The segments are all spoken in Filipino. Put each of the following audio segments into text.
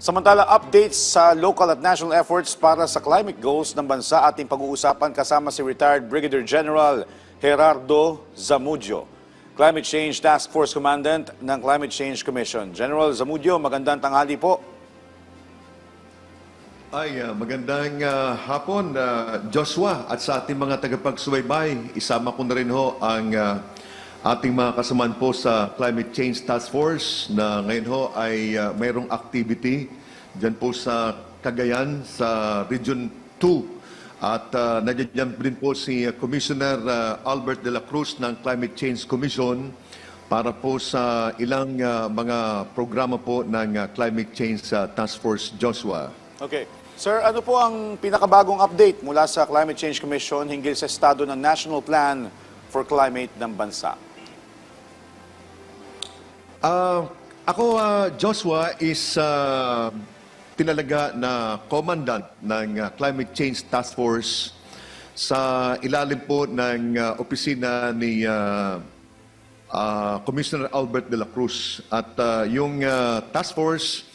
Samantala, updates sa local at national efforts para sa climate goals ng bansa ating pag-uusapan kasama si retired Brigadier General Gerardo Zamudio, Climate Change Task Force Commandant ng Climate Change Commission. General Zamudio, magandang tanghali po. Magandang hapon, Joshua, at sa ating mga tagapagsubaybay. Isama ko na rin ho ang ating mga kasamaan po sa Climate Change Task Force na ngayon ho ay mayroong activity dyan po sa Cagayan, sa Region 2. At nandiyan din po si Commissioner Albert de la Cruz ng Climate Change Commission para po sa ilang mga programa po ng Climate Change Task Force, Joshua. Okay. Sir, ano po ang pinakabagong update mula sa Climate Change Commission hinggil sa estado ng National Plan for Climate ng bansa? Ako, Joshua, is tinalaga na commandant ng Climate Change Task Force sa ilalim po ng opisina ni Commissioner Albert de la Cruz. At yung task force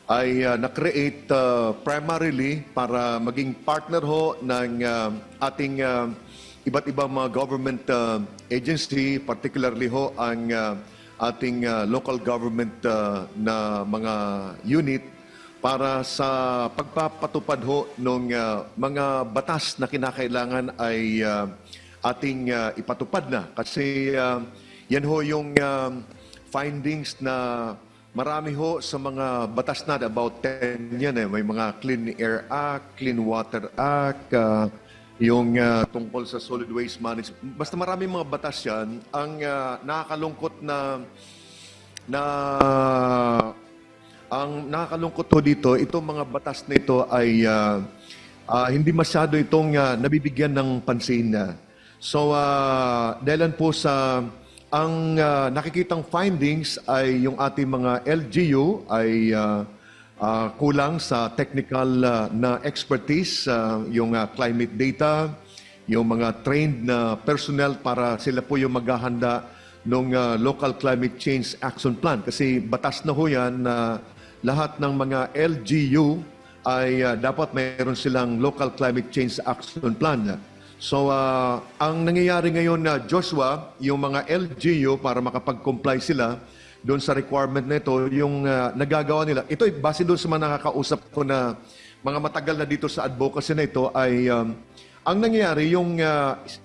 ay na-create primarily para maging partner ho ng ating iba't ibang mga government agency, particularly ho ang ating local government na mga unit para sa pagpapatupad ho ng mga batas na kinakailangan ay ating ipatupad na. Kasi yan ho yung findings na marami ho sa mga batas na, about 10 yan eh. May mga Clean Air Act, Clean Water Act, yung tungkol sa solid waste management. Basta marami mga batas yan. Ang nakakalungkot ang nakakalungkot ho dito, itong mga batas na ito ay hindi masyado itong nabibigyan ng pansin na. So, dahil po sa ang nakikitang findings ay yung ating mga LGU ay kulang sa technical na expertise, yung climate data, yung mga trained na personnel para sila po yung maghahanda ng local climate change action plan. Kasi batas na ho yan na lahat ng mga LGU ay dapat mayroon silang local climate change action plan. So, ang nangyayari ngayon na Joshua, yung mga LGU para makapag-comply sila doon sa requirement na ito, yung nagagawa nila. Ito, base doon sa mga nakakausap ko na mga matagal na dito sa advocacy na ito, ay ang nangyayari, yung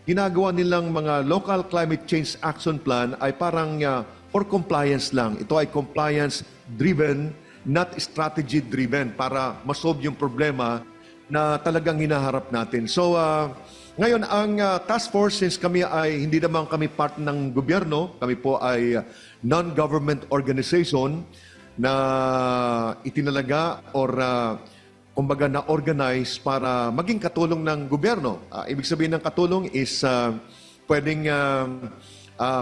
ginagawa nilang mga local climate change action plan ay parang for compliance lang. Ito ay compliance-driven, not strategy-driven para masolve yung problema na talagang hinaharap natin. So, ngayon, ang task force, since kami ay hindi naman kami part ng gobyerno, kami po ay non-government organization na itinalaga or kumbaga na-organize para maging katulong ng gobyerno. Ibig sabihin ng katulong is pwedeng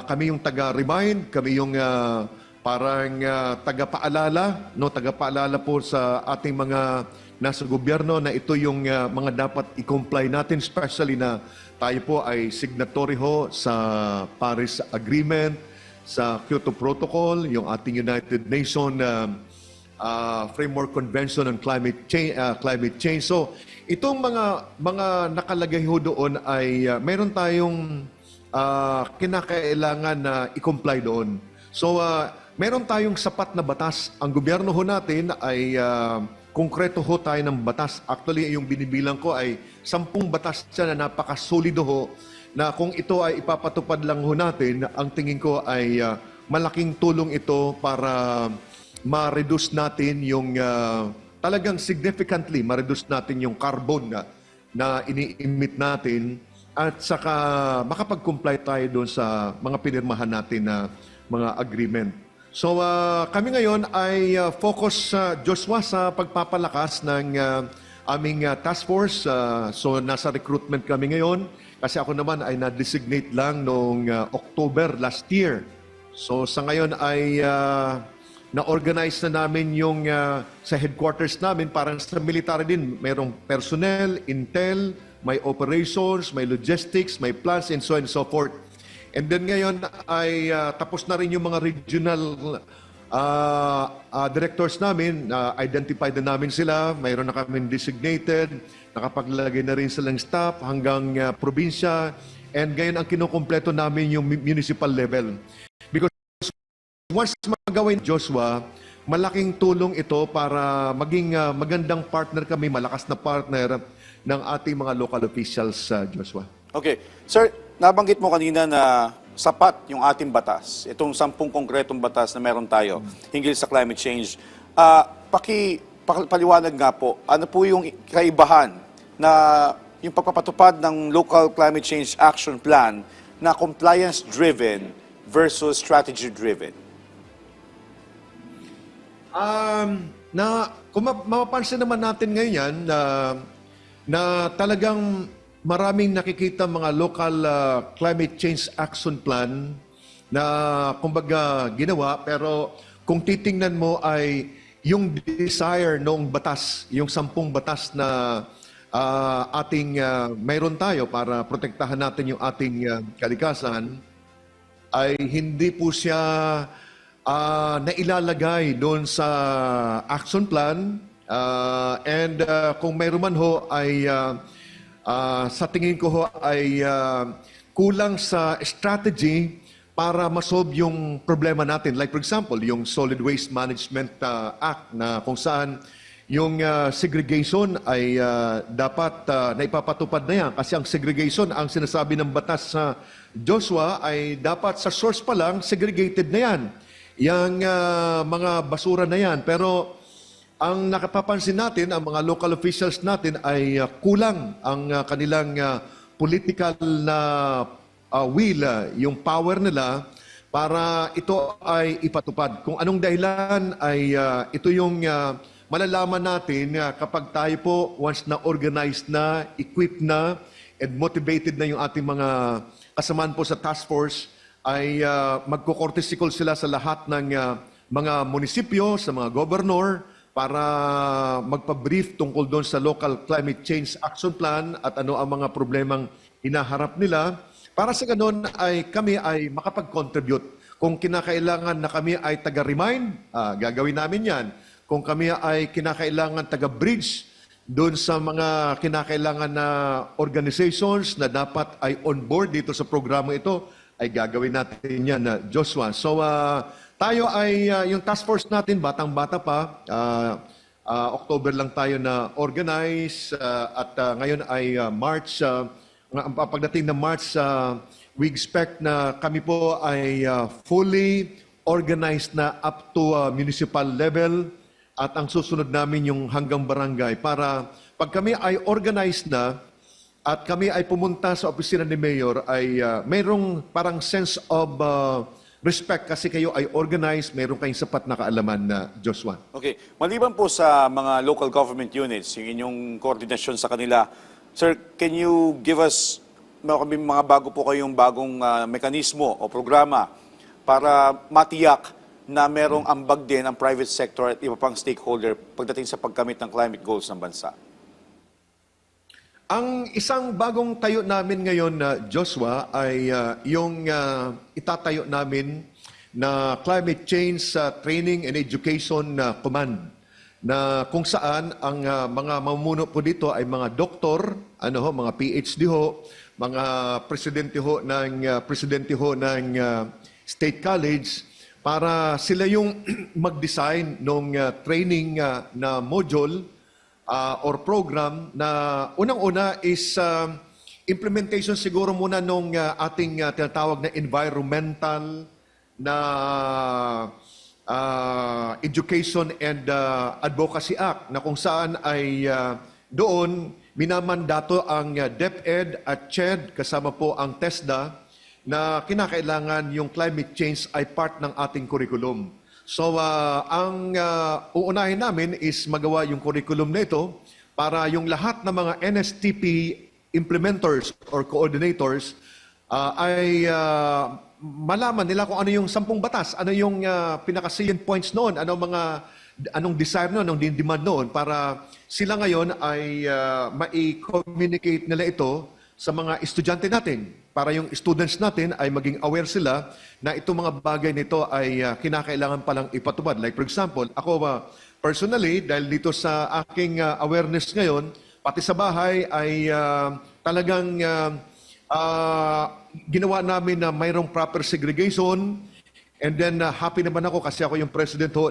kami yung taga-remind, kami yung parang taga-paalala, no, taga-paalala po sa ating mga nasa gobyerno na ito yung mga dapat i-comply natin, especially na tayo po ay signatory ho sa Paris Agreement, sa Kyoto Protocol, yung ating United Nations Framework Convention on Climate Change. So, itong mga nakalagay ho doon ay meron tayong kinakailangan na i-comply doon. So, meron tayong sapat na batas. Ang gobyerno ho natin ay konkreto ho tayo ng batas. Actually, yung binibilang ko ay 10 batas siya na napakasolido ho, na kung ito ay ipapatupad lang ho natin, ang tingin ko ay malaking tulong ito para ma-reduce natin yung talagang significantly, ma-reduce natin yung carbon na ini-emit natin at saka makapag-comply tayo doon sa mga pinirmahan natin na mga agreement. So, kami ngayon ay focus, Joshua, sa pagpapalakas ng aming task force. So, nasa recruitment kami ngayon kasi ako naman ay na-designate lang noong October last year. So, sa ngayon ay na-organize na namin yung sa headquarters namin, parang sa military din. Mayroong personnel, intel, may operations, may logistics, may plans, and so on and so forth. And then ngayon ay tapos na rin yung mga regional directors namin, identified na namin sila, mayroon na kami designated, nakapaglagay na rin silang staff hanggang probinsya, and ngayon ang kinukumpleto namin yung municipal level. Because once magawin Joshua, malaking tulong ito para maging magandang partner kami, malakas na partner ng ating mga local officials, Joshua. Okay. Sir, nabanggit mo kanina na sapat yung ating batas, itong 10 konkretong batas na meron tayo hinggil sa climate change. Paliwanag nga po, ano po yung kaibahan na yung pagpapatupad ng Local Climate Change Action Plan na compliance-driven versus strategy-driven? Kung mapapansin naman natin ngayon yan, na talagang maraming nakikita mga local climate change action plan na kumbaga ginawa, pero kung titingnan mo ay yung desire noong batas, yung 10 batas na mayroon tayo para protektahan natin yung ating kalikasan, ay hindi po siya nailalagay doon sa action plan, and kung mayroon man ho ay sa tingin ko ho ay kulang sa strategy para masolve yung problema natin. Like for example, yung Solid Waste Management Act na kung saan yung segregation ay dapat naipapatupad na yan. Kasi ang segregation, ang sinasabi ng batas sa Joshua ay dapat sa source pa lang, segregated na yan. Yang mga basura na yan. Pero ang nakapapansin natin, ang mga local officials natin ay kulang ang kanilang political na will, yung power nila para ito ay ipatupad. Kung anong dahilan ay ito yung malalaman natin kapag tayo po once na organized na, equipped na, and motivated na yung ating mga kasamaan po sa task force, ay magko-courtesy call sila sa lahat ng mga munisipyo, sa mga gobernador, para magpa-brief tungkol doon sa Local Climate Change Action Plan at ano ang mga problemang hinaharap nila. Para sa ganun ay kami ay makapag-contribute. Kung kinakailangan na kami ay taga-remind, gagawin namin yan. Kung kami ay kinakailangan taga-bridge doon sa mga kinakailangan na organizations na dapat ay on board dito sa programa ito, ay gagawin natin yan, Joshua. So, tayo ay, yung task force natin, batang-bata pa, October lang tayo na organize, at ngayon ay March, pagdating na March, we expect na kami po ay fully organized na up to municipal level, at ang susunod namin yung hanggang barangay para pag kami ay organized na at kami ay pumunta sa opisina ni Mayor ay mayroong parang sense of respect kasi kayo ay organized, mayroon kayong sapat na kaalaman na Joshua. Okay. Maliban po sa mga local government units, yung inyong koordinasyon sa kanila, sir, can you give us mga bago po kayong bagong mekanismo o programa para matiyak na merong ambag din ang private sector at iba pang stakeholder pagdating sa pagkamit ng climate goals ng bansa? Ang isang bagong tayo namin ngayon na Joshua ay yung itatayo namin na Climate Change Training and Education Command na kung saan ang mga mamumuno po dito ay mga doktor, mga PhD ho, mga presidente ho ng State College para sila yung mag-design ng training na module or program na unang-una is implementation siguro muna nung ating tinatawag na environmental na Education and Advocacy Act na kung saan ay doon minamandato ang DepEd at CHED kasama po ang TESDA na kinakailangan yung climate change ay part ng ating curriculum. So, ang uunahin namin is magawa yung curriculum na ito para yung lahat ng mga NSTP implementers or coordinators ay malaman nila kung ano yung 10 batas, ano yung pinaka-salient points noon, anong desire noon, anong demand noon para sila ngayon ay mai-communicate nila ito sa mga estudyante natin. para yung students natin ay maging aware sila na itong mga bagay nito ay kinakailangan palang ipatupad. Like for example, ako personally, dahil dito sa aking awareness ngayon, pati sa bahay ay talagang ginawa namin na mayroong proper segregation. And then happy naman ako kasi ako yung president ho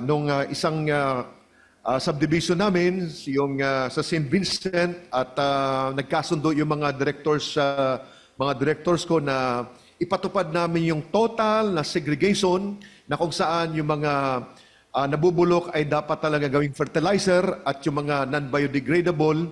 nung isang subdivision namin, yung sa St. Vincent, at nagkasundo yung mga directors ko na ipatupad namin yung total na segregation na kung saan yung mga nabubulok ay dapat talaga gawing fertilizer at yung mga non-biodegradable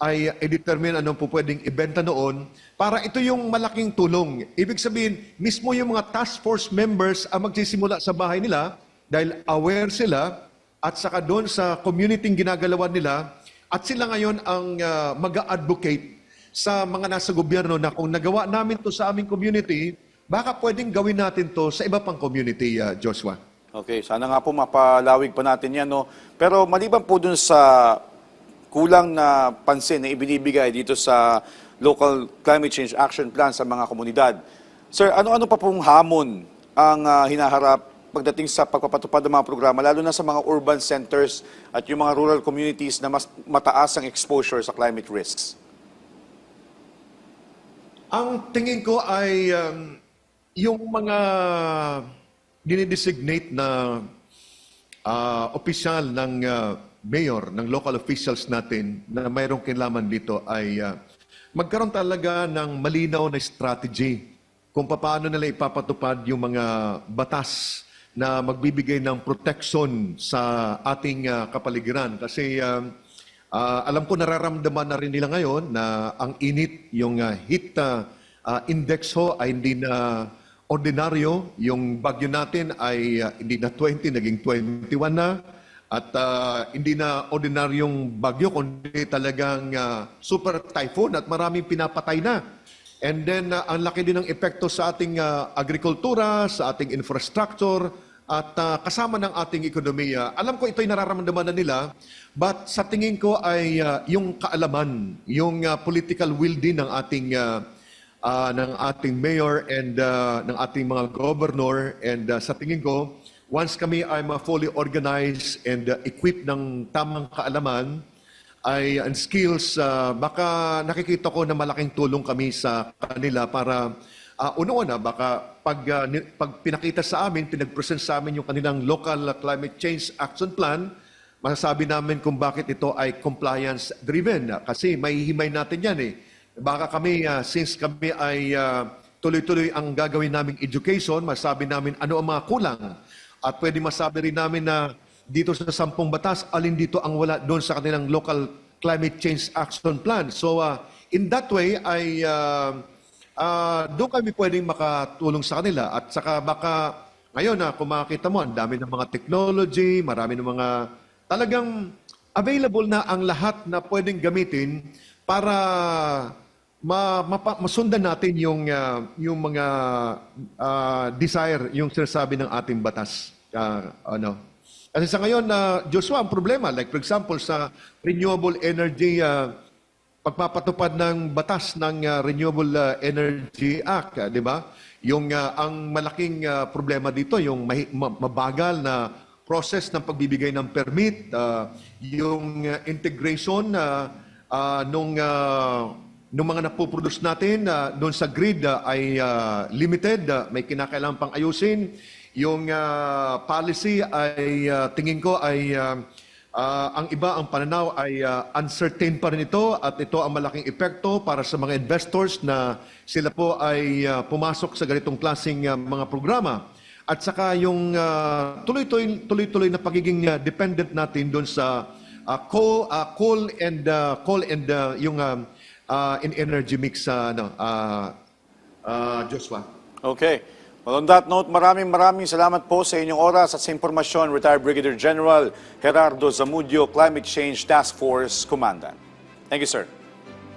ay i-determine anong po pwedeng ibenta noon para ito yung malaking tulong. Ibig sabihin, mismo yung mga task force members ang magsisimula sa bahay nila dahil aware sila at saka doon sa community ginagalawan nila at sila ngayon ang mag-advocate sa mga nasa gobyerno na kung nagawa namin to sa aming community, baka pwedeng gawin natin to sa iba pang community, Joshua. Okay, sana nga po mapalawig pa natin yan, no? Pero maliban po dun sa kulang na pansin na ibinibigay dito sa Local Climate Change Action Plan sa mga komunidad, sir, ano-ano pa pong hamon ang hinaharap pagdating sa pagpapatupad ng mga programa, lalo na sa mga urban centers at yung mga rural communities na mas mataas ang exposure sa climate risks? Ang tingin ko ay yung mga dinidesignate na opisyal ng mayor, ng local officials natin na mayroong kinalaman dito ay magkaroon talaga ng malinaw na strategy kung paano nila ipapatupad yung mga batas na magbibigay ng protection sa ating kapaligiran. Kasi alam ko nararamdaman na rin nila ngayon na ang init, yung heat index ho ay hindi na ordinaryo. Yung bagyo natin ay hindi na 20, naging 21 na. At hindi na ordinaryong bagyo, kundi talagang super typhoon at maraming pinapatay na. And then, ang laki din ng epekto sa ating agrikultura, sa ating infrastructure, at kasama ng ating ekonomiya. Alam ko ito'y nararamdaman na nila, but sa tingin ko ay yung kaalaman, yung political will din ng ating mayor and ng ating mga governor. And sa tingin ko, once kami ay fully organized and equipped ng tamang kaalaman, and skills, baka nakikita ko na malaking tulong kami sa kanila para una-una, baka pag pinakita sa amin, pinag-present sa amin yung kanilang local climate change action plan, masasabi namin kung bakit ito ay compliance-driven. Kasi mahihimay natin yan eh. Baka kami, since kami ay tuloy-tuloy ang gagawin naming education, masasabi namin ano ang mga kulang. At pwede masabi rin namin na dito sa 10 batas, alin dito ang wala doon sa kanilang local climate change action plan. So, in that way, ay doon kami pwedeng makatulong sa kanila. At saka baka ngayon, kung makakita mo, ang dami ng mga technology, marami ng mga talagang available na ang lahat na pwedeng gamitin para masundan natin yung mga desire, yung sinasabi ng ating batas. Kasi sa ngayon, Joshua, ang problema, like for example, sa Renewable Energy, pagpapatupad ng batas ng Renewable Energy Act, di ba? Yung ang malaking problema dito, yung mabagal na process ng pagbibigay ng permit, yung integration nung mga napoproduce natin doon sa grid ay limited, may kinakailangan pang ayusin. Yung policy ay tingin ko ay ang iba, ang pananaw ay uncertain pa rin ito at ito ang malaking epekto para sa mga investors na sila po ay pumasok sa ganitong klaseng mga programa. At saka yung tuloy-tuloy na pagiging dependent natin doon sa coal and yung in energy mix, Joshua. Okay. Well, on that note, maraming salamat po sa inyong oras at sa impormasyon, Retired Brigadier General Gerardo Zamudio, Climate Change Task Force Commandant. Thank you, sir.